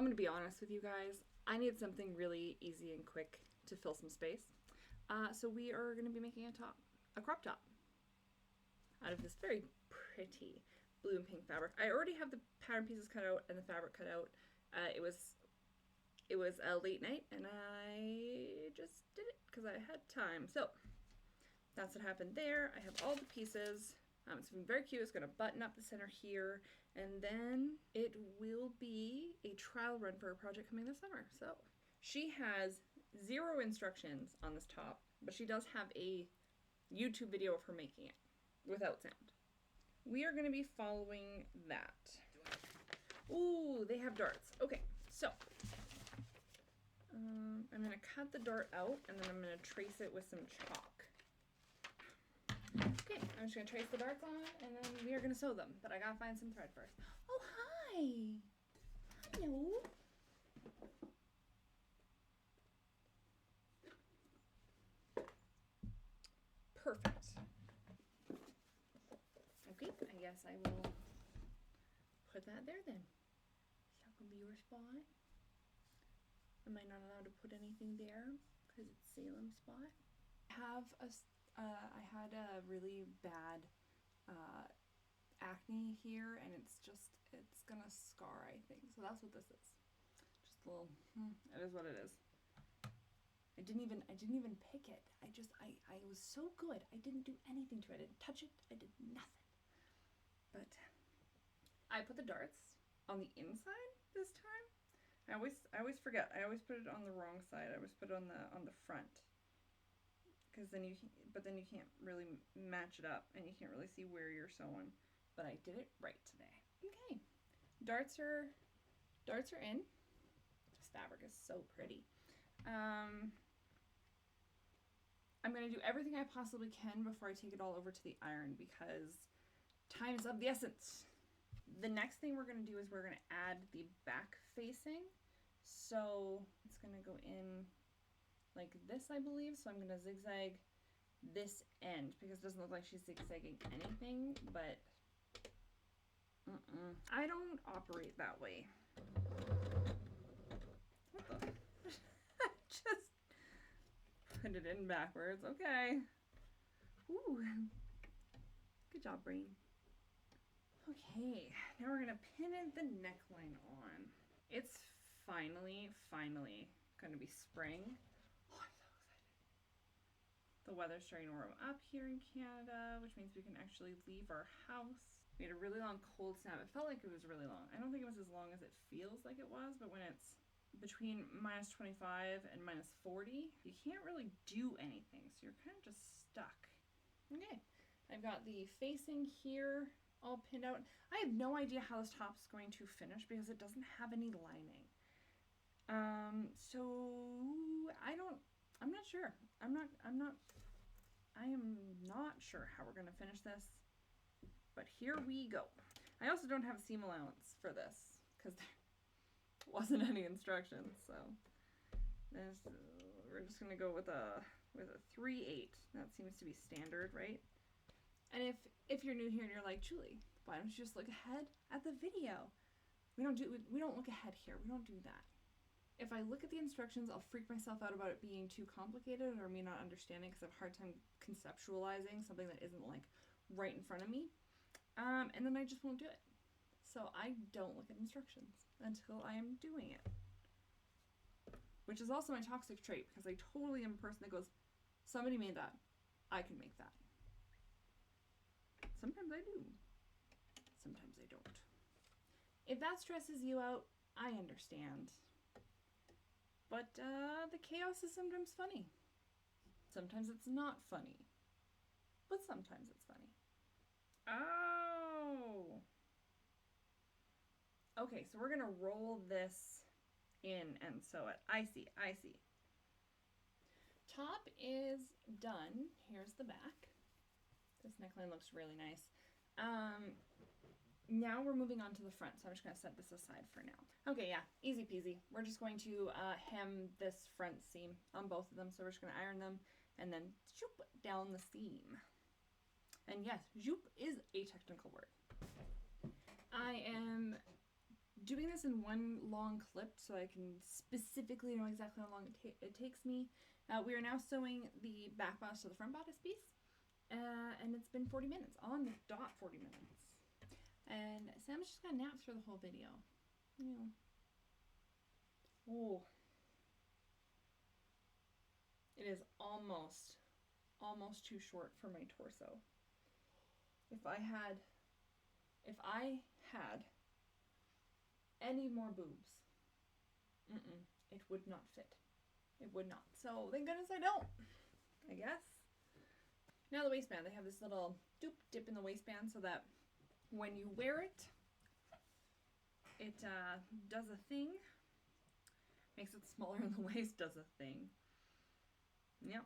I'm gonna be honest with you guys. I need something really easy and quick to fill some space. So we are gonna be making a crop top, out of this very pretty blue and pink fabric. I already have the pattern pieces cut out and the fabric cut out. It was a late night and I just did it because I had time. So that's what happened there. I have all the pieces. It's very cute. It's going to button up the center here, and then it will be a trial run for a project coming this summer. So she has 0 instructions on this top, but she does have a YouTube video of her making it without sound. We are going to be following that. Ooh, they have darts. Okay, so I'm going to cut the dart out, and then I'm going to trace it with some chalk. Okay, I'm just going to trace the darts on, and then we are going to sew them. But I got to find some thread first. Oh, hi! Hello! Perfect. Okay, I guess I will put that there then. Is that going to be your spot? Am I not allowed to put anything there because it's Salem's spot? I had a really bad acne here, and it's gonna scar, I think. So that's what this is. Just a little. It is what it is. I didn't even pick it. I was so good. I didn't do anything to it. I didn't touch it. I did nothing. But I put the darts on the inside this time. I always forget. I always put it on the wrong side. I always put it on the front. Because then you can't really match it up, and you can't really see where you're sewing. But I did it right today. Okay, darts are in. This fabric is so pretty. I'm gonna do everything I possibly can before I take it all over to the iron because time is of the essence. The next thing we're gonna do is we're gonna add the back facing. So it's gonna go in like this, I believe. So I'm going to zigzag this end because it doesn't look like she's zigzagging anything, but I don't operate that way. What the? Just put it in backwards. Okay. Ooh. Good job, brain. Okay, now we're going to pin in the neckline on. It's finally going to be spring. Oh, I'm so excited. The weather's starting to warm up here in Canada, which means we can actually leave our house. We had a really long cold snap. It felt like it was really long. I don't think it was as long as it feels like it was, but when it's between -25 and -40, you can't really do anything, so you're kind of just stuck. Okay, I've got the facing here all pinned out. I have no idea how this top's going to finish because it doesn't have any lining. So I'm not sure. I am not sure how we're going to finish this, but here we go. I also don't have a seam allowance for this because there wasn't any instructions. So we're just going to go with a 3/8. That seems to be standard, right? And if you're new here and you're like, Julie, why don't you just look ahead at the video? We don't look ahead here. We don't do that. If I look at the instructions, I'll freak myself out about it being too complicated or me not understanding because I have a hard time conceptualizing something that isn't like right in front of me. And then I just won't do it. So I don't look at instructions until I am doing it. Which is also my toxic trait because I totally am a person that goes, somebody made that. I can make that. Sometimes I do. Sometimes I don't. If that stresses you out, I understand. But the chaos is sometimes funny. Sometimes it's not funny. But sometimes it's funny. Oh! Okay, so we're going to roll this in and sew it. I see. Top is done. Here's the back. This neckline looks really nice. Now we're moving on to the front, so I'm just going to set this aside for now. Okay, yeah, easy peasy. We're just going to hem this front seam on both of them, so we're just going to iron them and then zoop down the seam. And yes, zoop is a technical word. I am doing this in one long clip so I can specifically know exactly how long it takes me. We are now sewing the back bodice to the front bodice piece, and it's been 40 minutes, on the dot 40 minutes. And Sam's just gonna nap through the whole video. Yeah. Oh. It is almost too short for my torso. If I had any more boobs, it would not fit. It would not. So thank goodness I don't, I guess. Now the waistband, they have this little dip in the waistband so that when you wear it, it does a thing. Makes it smaller in the waist, does a thing. Yep.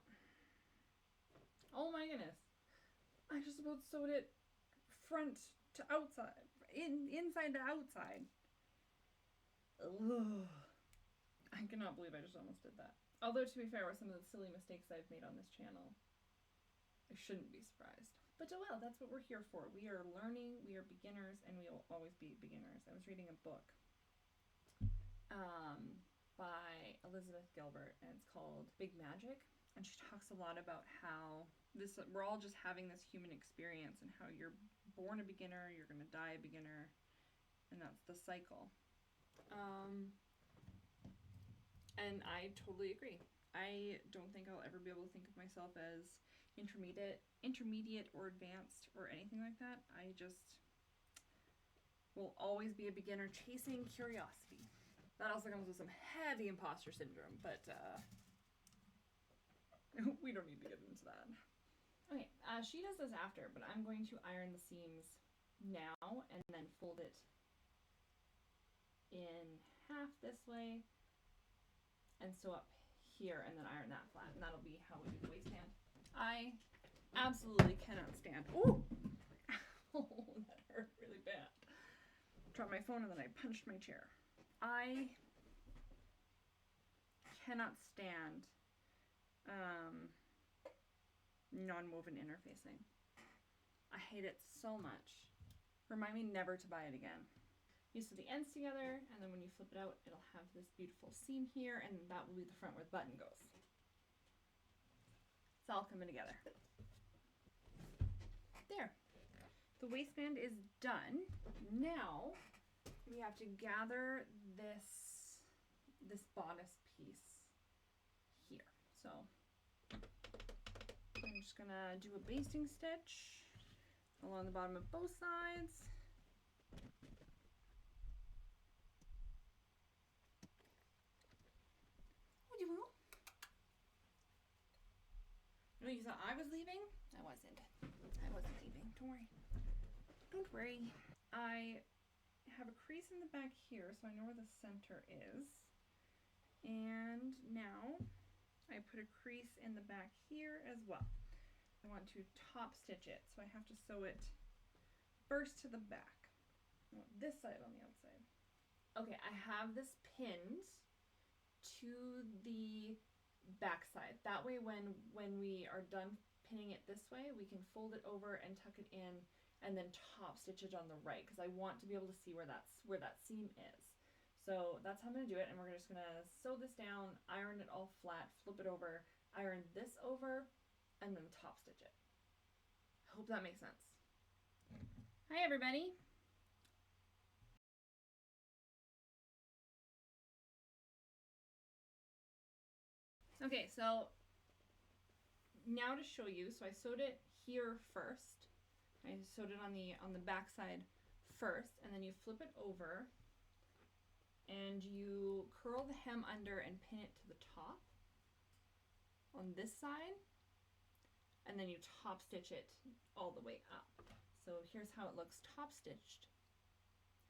Oh my goodness. I just about sewed it front to outside. Inside to outside. Ugh. I cannot believe I just almost did that. Although, to be fair, with some of the silly mistakes I've made on this channel, I shouldn't be surprised. But oh well, that's what we're here for. We are learning, we are beginners, and we will always be beginners. I was reading a book by Elizabeth Gilbert, and it's called Big Magic. And she talks a lot about how we're all just having this human experience, and how you're born a beginner, you're going to die a beginner, and that's the cycle. And I totally agree. I don't think I'll ever be able to think of myself as intermediate or advanced or anything like that. I just will always be a beginner chasing curiosity. That also comes with some heavy imposter syndrome, but we don't need to get into that. Okay, she does this after, but I'm going to iron the seams now and then fold it in half this way and sew up here and then iron that flat, and that'll be how we do the waistband. I absolutely cannot stand. Ooh! Oh, that hurt really bad. Dropped my phone and then I punched my chair. I cannot stand non-woven interfacing. I hate it so much. Remind me never to buy it again. You sew the ends together, and then when you flip it out, it'll have this beautiful seam here, and that will be the front where the button goes. It's all coming together. There. The waistband is done. Now we have to gather this bodice piece here. So I'm just gonna do a basting stitch along the bottom of both sides. No, you thought I was leaving? I wasn't. I wasn't leaving. Don't worry. Don't worry. I have a crease in the back here, so I know where the center is. And now I put a crease in the back here as well. I want to top stitch it, so I have to sew it first to the back. I want this side on the outside. Okay, I have this pinned to the back side. That way when we are done pinning it this way, we can fold it over and tuck it in and then top stitch it on the right, because I want to be able to see where that seam is. So that's how I'm going to do it, and we're just going to sew this down, iron it all flat, flip it over, iron this over, and then top stitch it. I hope that makes sense. Hi everybody. Okay, so now to show you, so I sewed it here first. I sewed it on the back side first, and then you flip it over and you curl the hem under and pin it to the top on this side, and then you top stitch it all the way up. So here's how it looks top stitched,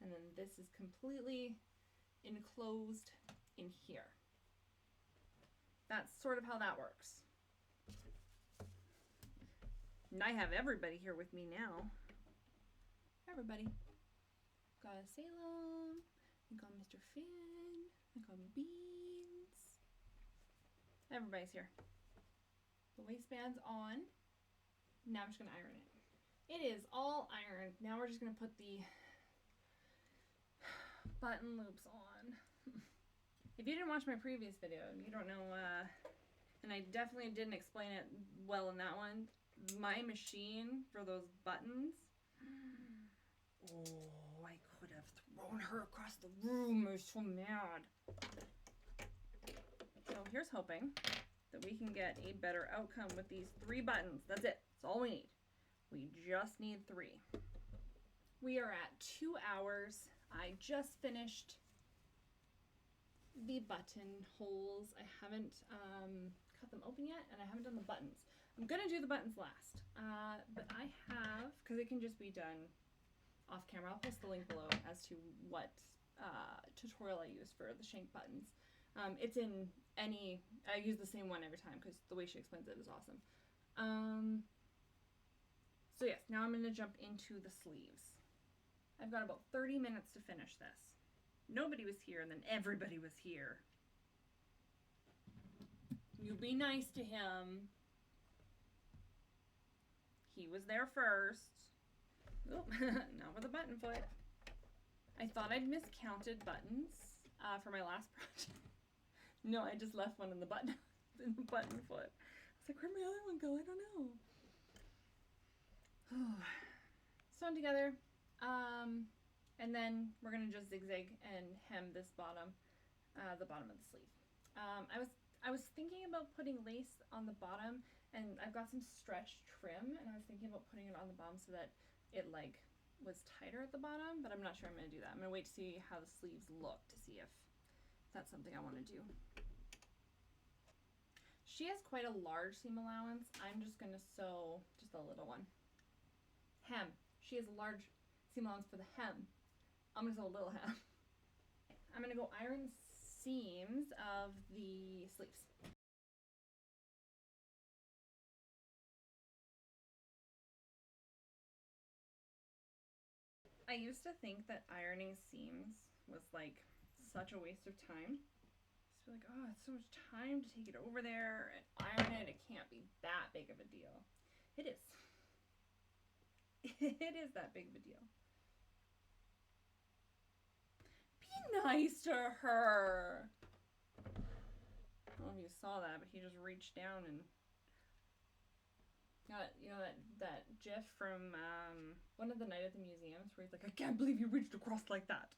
and then this is completely enclosed in here. That's sort of how that works. And I have everybody here with me now. Everybody. Got Salem, I got Mr. Finn, I got Beans. Everybody's here. The waistband's on. Now I'm just gonna iron it. It is all ironed. Now we're just gonna put the button loops on. If you didn't watch my previous video, you don't know, and I definitely didn't explain it well in that one. My machine for those buttons, oh, I could have thrown her across the room. I was so mad. So here's hoping that we can get a better outcome with these 3 buttons. That's it. That's all we need. We just need 3. We are at 2 hours. I just finished the buttonholes. I haven't cut them open yet, and I haven't done the buttons. I'm gonna do the buttons last, but I have, because it can just be done off camera. I'll post the link below as to what tutorial I use for the shank buttons. It's in any, I use the same one every time because the way she explains it is awesome. So yes, now I'm gonna jump into the sleeves. I've got about 30 minutes to finish this. Nobody was here, and then everybody was here. You be nice to him. He was there first. Oh, not with a button foot. I thought I'd miscounted buttons for my last project. No, I just left one in the button foot. I was like, where'd my other one go? I don't know. Sewn together. And then we're gonna just zigzag and hem this bottom, the bottom of the sleeve. I was thinking about putting lace on the bottom, and I've got some stretch trim, and I was thinking about putting it on the bottom so that it like was tighter at the bottom, but I'm not sure I'm gonna do that. I'm gonna wait to see how the sleeves look to see if that's something I want to do. She has quite a large seam allowance. I'm just gonna sew just a little one. Hem. She has a large seam allowance for the hem. I'm gonna sew a little hem. I'm gonna go iron seams of the sleeves. I used to think that ironing seams was like such a waste of time. Just be like, oh, it's so much time to take it over there and iron it. It can't be that big of a deal. It is. It is that big of a deal. Be nice to her. I don't know if you saw that, but he just reached down and got, you know, that gif from one of the Night at the Museums where he's like, I can't believe you reached across like that.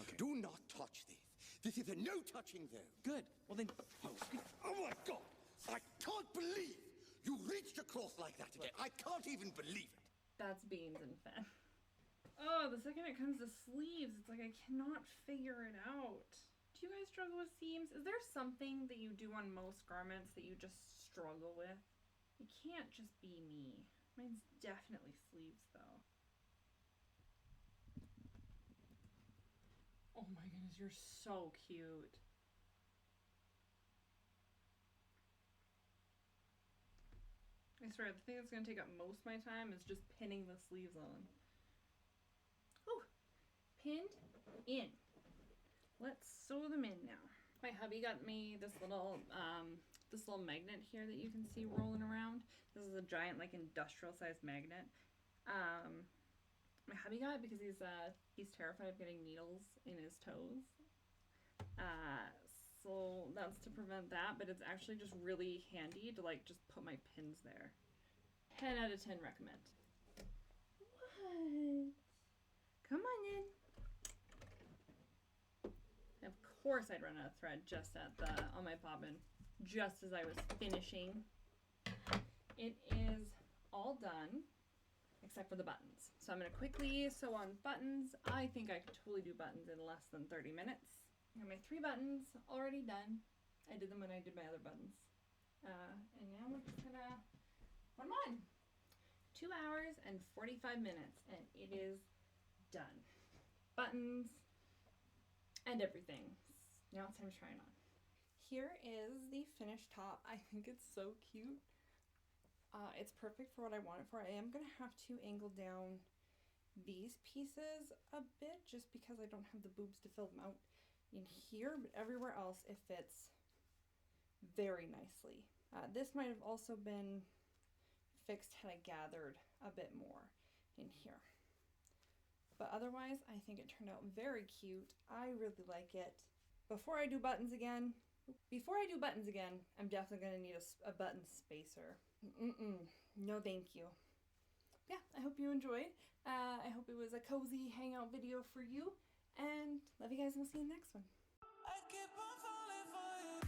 Okay. Do not touch this. This is a no touching zone. Good. Well then. Oh my God! I can't believe you reached across like that again. I can't even believe it. That's beans and Fen. Oh, the second it comes to sleeves, it's like I cannot figure it out. Do you guys struggle with seams? Is there something that you do on most garments that you just struggle with? It can't just be me. Mine's definitely sleeves though. Oh my goodness, you're so cute. I swear, the thing that's going to take up most of my time is just pinning the sleeves on. Oh, pinned in. Let's sew them in now. My hubby got me this little magnet here that you can see rolling around. This is a giant, like, industrial-sized magnet. My hubby got it because he's terrified of getting needles in his toes. So that's to prevent that, but it's actually just really handy to like just put my pins there. 10 out of 10 recommend. What? Come on in. Of course I'd run out of thread just at on my bobbin, just as I was finishing. It is all done, except for the buttons. So I'm gonna quickly sew on buttons. I think I could totally do buttons in less than 30 minutes. I got my 3 buttons already done. I did them when I did my other buttons. And now we're just gonna put them on. 2 hours and 45 minutes, and it is done. Buttons and everything. Now it's time to try it on. Here is the finished top. I think it's so cute. It's perfect for what I want it for. I am gonna have to angle down these pieces a bit just because I don't have the boobs to fill them out in here, but everywhere else it fits very nicely. This might have also been fixed had I gathered a bit more in here. But otherwise, I think it turned out very cute. I really like it. Before I do buttons again, I'm definitely going to need a button spacer. No thank you. Yeah, I hope you enjoyed. I hope it was a cozy hangout video for you. And love you guys, and we'll see you in the next one. I keep on falling for you.